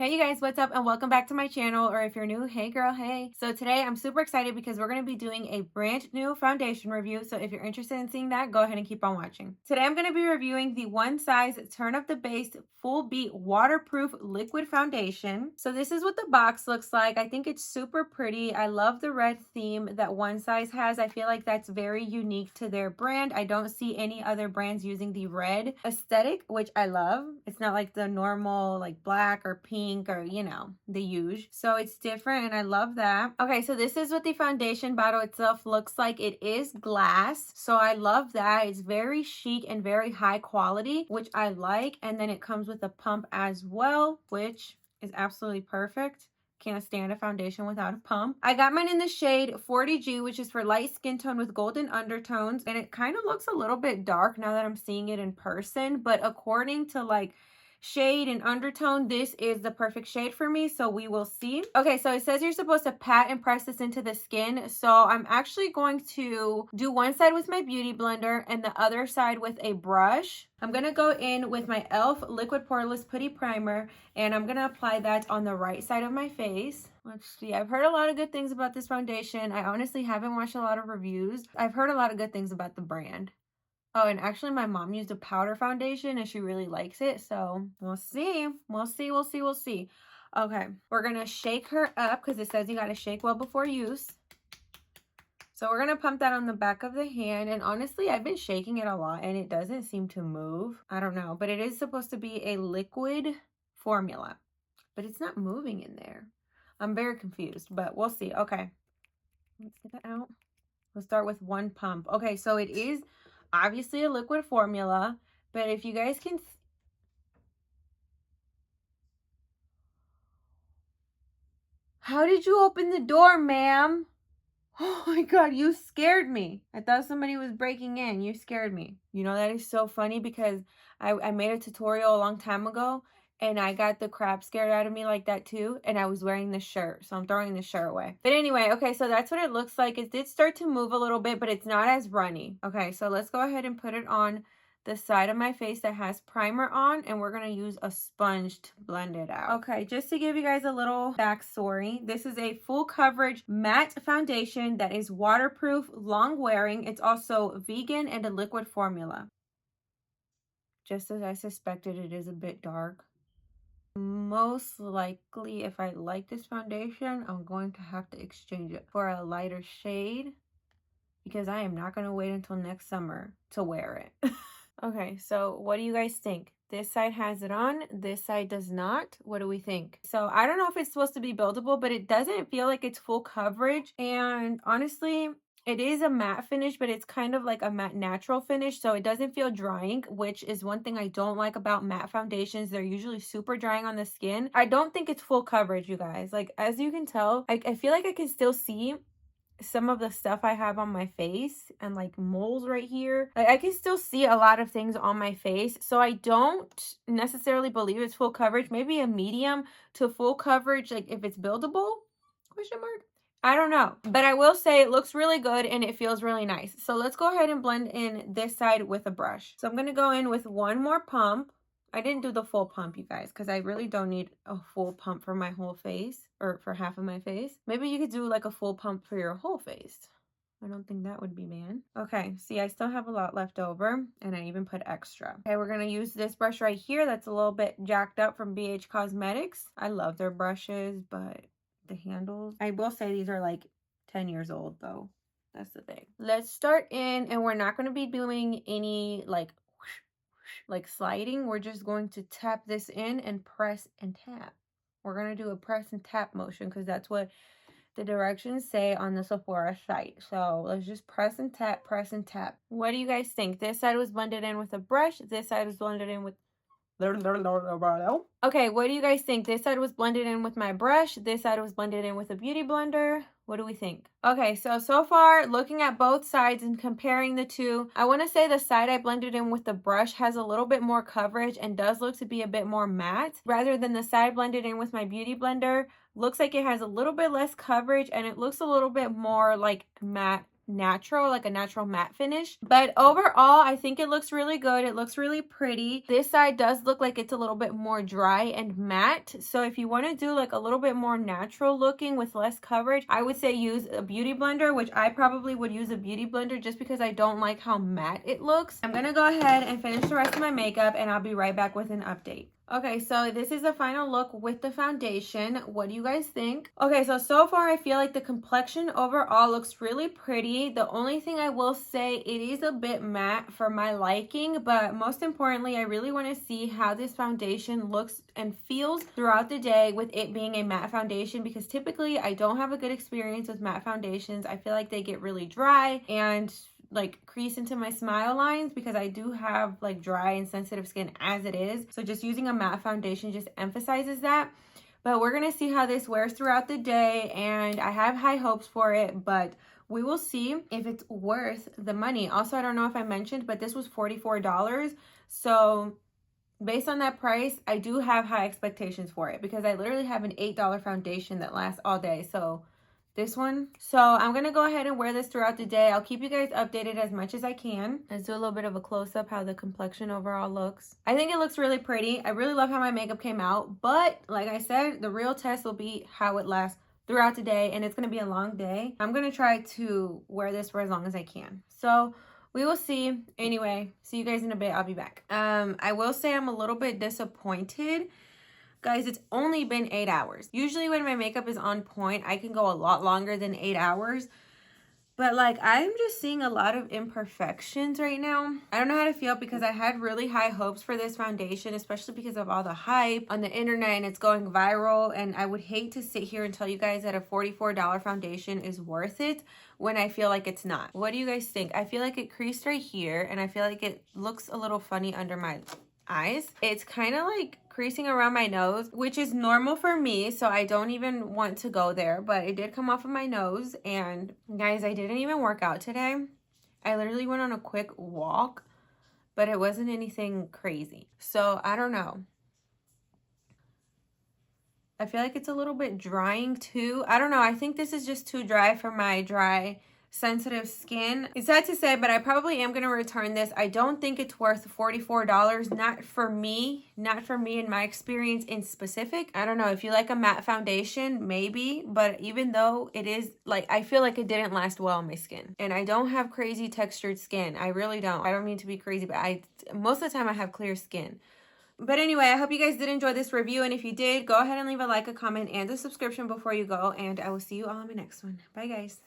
Hey you guys, what's up and welcome back to my channel, or if you're new, hey girl, hey. So today I'm super excited because we're going to be doing a brand new foundation review. So if you're interested in seeing that, go ahead and keep on watching. Today I'm going to be reviewing the One Size Turn Up the Base Full Beat Waterproof Liquid Foundation. So this is what the box looks like. I think it's super pretty. I love the red theme that One Size has. I feel like that's very unique to their brand. I don't see any other brands using the red aesthetic, which I love. It's not like the normal like black or pink or the huge, so it's different and I love that. Okay, so this is what the foundation bottle itself looks like. It is glass, so I love that. It's very chic and very high quality, which I like. And then it comes with a pump as well, which is absolutely perfect. Can't stand a foundation without a pump. I got mine in the shade 40G, which is for light skin tone with golden undertones, and it kind of looks a little bit dark now that I'm seeing it in person, but according to like shade and undertone, this is the perfect shade for me, so we will see. Okay, so it says you're supposed to pat and press this into the skin, so I'm actually going to do one side with my beauty blender and the other side with a brush. I'm gonna go in with my e.l.f. liquid poreless putty primer, and I'm gonna apply that on the right side of my face. Let's see, I've heard a lot of good things about this foundation. I honestly haven't watched a lot of reviews. I've heard a lot of good things about the brand. Oh, and actually my mom used a powder foundation and she really likes it. So we'll see. We'll see. Okay, we're going to shake her up because it says you got to shake well before use. So we're going to pump that on the back of the hand. And honestly, I've been shaking it a lot and it doesn't seem to move. I don't know, but it is supposed to be a liquid formula, but it's not moving in there. I'm very confused, but we'll see. Okay, let's get that out. We'll start with one pump. Okay, so it is obviously a liquid formula, but if you guys can, how did you open the door, ma'am? Oh my god, you scared me. I thought somebody was breaking in. You scared me. You know, that is so funny because I made a tutorial a long time ago and I got the crap scared out of me like that too, and I was wearing this shirt, so I'm throwing the shirt away. But anyway, okay, so that's what it looks like. It did start to move a little bit, but it's not as runny. Okay, so let's go ahead and put it on the side of my face that has primer on, and we're going to use a sponge to blend it out. Okay, just to give you guys a little backstory, this is a full coverage matte foundation that is waterproof, long wearing. It's also vegan and a liquid formula. Just as I suspected, it is a bit dark. Most likely, if I like this foundation, I'm going to have to exchange it for a lighter shade because I am not going to wait until next summer to wear it. Okay, so what do you guys think? This side has it on, this side does not. What do we think? So I don't know if it's supposed to be buildable, but it doesn't feel like it's full coverage. And honestly, it is a matte finish, but it's kind of like a matte natural finish, so it doesn't feel drying, which is one thing I don't like about matte foundations. They're usually super drying on the skin. I don't think it's full coverage, you guys. Like, as you can tell, I feel like I can still see some of the stuff I have on my face and like moles right here. Like, I can still see a lot of things on my face, so I don't necessarily believe it's full coverage. Maybe a medium to full coverage, like if it's buildable, question mark. I don't know, but I will say it looks really good and it feels really nice. So let's go ahead and blend in this side with a brush. So I'm going to go in with one more pump. I didn't do the full pump, you guys, because I really don't need a full pump for my whole face, or for half of my face. Maybe you could do like a full pump for your whole face. I don't think that would be bad. Okay, see, I still have a lot left over, and I even put extra. Okay, we're going to use this brush right here that's a little bit jacked up from BH Cosmetics. I love their brushes, but the handles, I will say these are like 10 years old, though. That's the thing. Let's start in, and we're not going to be doing any like sliding. We're just going to tap this in and press and tap. We're going to do a press and tap motion because that's what the directions say on the Sephora site. So let's just press and tap, press and tap. What do you guys think? This side was blended in with a brush. This side was blended in with... Okay, what do you guys think? This side was blended in with my brush. This side was blended in with a beauty blender. What do we think? Okay, so far, looking at both sides and comparing the two, I want to say the side I blended in with the brush has a little bit more coverage and does look to be a bit more matte, rather than the side blended in with my beauty blender. Looks like it has a little bit less coverage and it looks a little bit more like matte natural, like a natural matte finish. But overall, I think it looks really good. It looks really pretty. This side does look like it's a little bit more dry and matte. So if you want to do like a little bit more natural looking with less coverage, I would say use a beauty blender, which I probably would use a beauty blender just because I don't like how matte it looks. I'm gonna go ahead and finish the rest of my makeup and I'll be right back with an update. Okay, so this is the final look with the foundation. What do you guys think? Okay, so far I feel like the complexion overall looks really pretty. The only thing I will say, it is a bit matte for my liking, but most importantly, I really want to see how this foundation looks and feels throughout the day with it being a matte foundation, because typically I don't have a good experience with matte foundations. I feel like they get really dry and like crease into my smile lines because I do have like dry and sensitive skin as it is. So just using a matte foundation just emphasizes that. But we're gonna see how this wears throughout the day, and I have high hopes for it, but we will see if it's worth the money. Also, I don't know if I mentioned, but this was $44. So based on that price, I do have high expectations for it because I literally have an $8 foundation that lasts all day. So this one. So I'm going to go ahead and wear this throughout the day. I'll keep you guys updated as much as I can. Let's do a little bit of a close-up how the complexion overall looks. I think it looks really pretty. I really love how my makeup came out. But like I said, the real test will be how it lasts throughout the day. And it's going to be a long day. I'm going to try to wear this for as long as I can. So we will see. Anyway, see you guys in a bit. I'll be back. I will say I'm a little bit disappointed. Guys, it's only been 8 hours. Usually when my makeup is on point, I can go a lot longer than 8 hours. But like, I'm just seeing a lot of imperfections right now. I don't know how to feel because I had really high hopes for this foundation, especially because of all the hype on the internet and it's going viral. And I would hate to sit here and tell you guys that a $44 foundation is worth it when I feel like it's not. What do you guys think? I feel like it creased right here and I feel like it looks a little funny under my eyes. It's kind of like creasing around my nose, which is normal for me, so I don't even want to go there, but it did come off of my nose. And guys, I didn't even work out today. I literally went on a quick walk, but it wasn't anything crazy. So I don't know. I feel like it's a little bit drying too. I don't know. I think this is just too dry for my dry, sensitive skin. It's sad to say, but I probably am going to return this. I don't think it's worth $44. Not for me in my experience in specific. I don't know, if you like a matte foundation, maybe, but even though it is like, I feel like it didn't last well on my skin, and I don't have crazy textured skin. I really don't. I don't mean to be crazy, but most of the time I have clear skin. But anyway, I hope you guys did enjoy this review, and if you did, go ahead and leave a like, a comment, and a subscription before you go, and I will see you all in my next one. Bye, guys.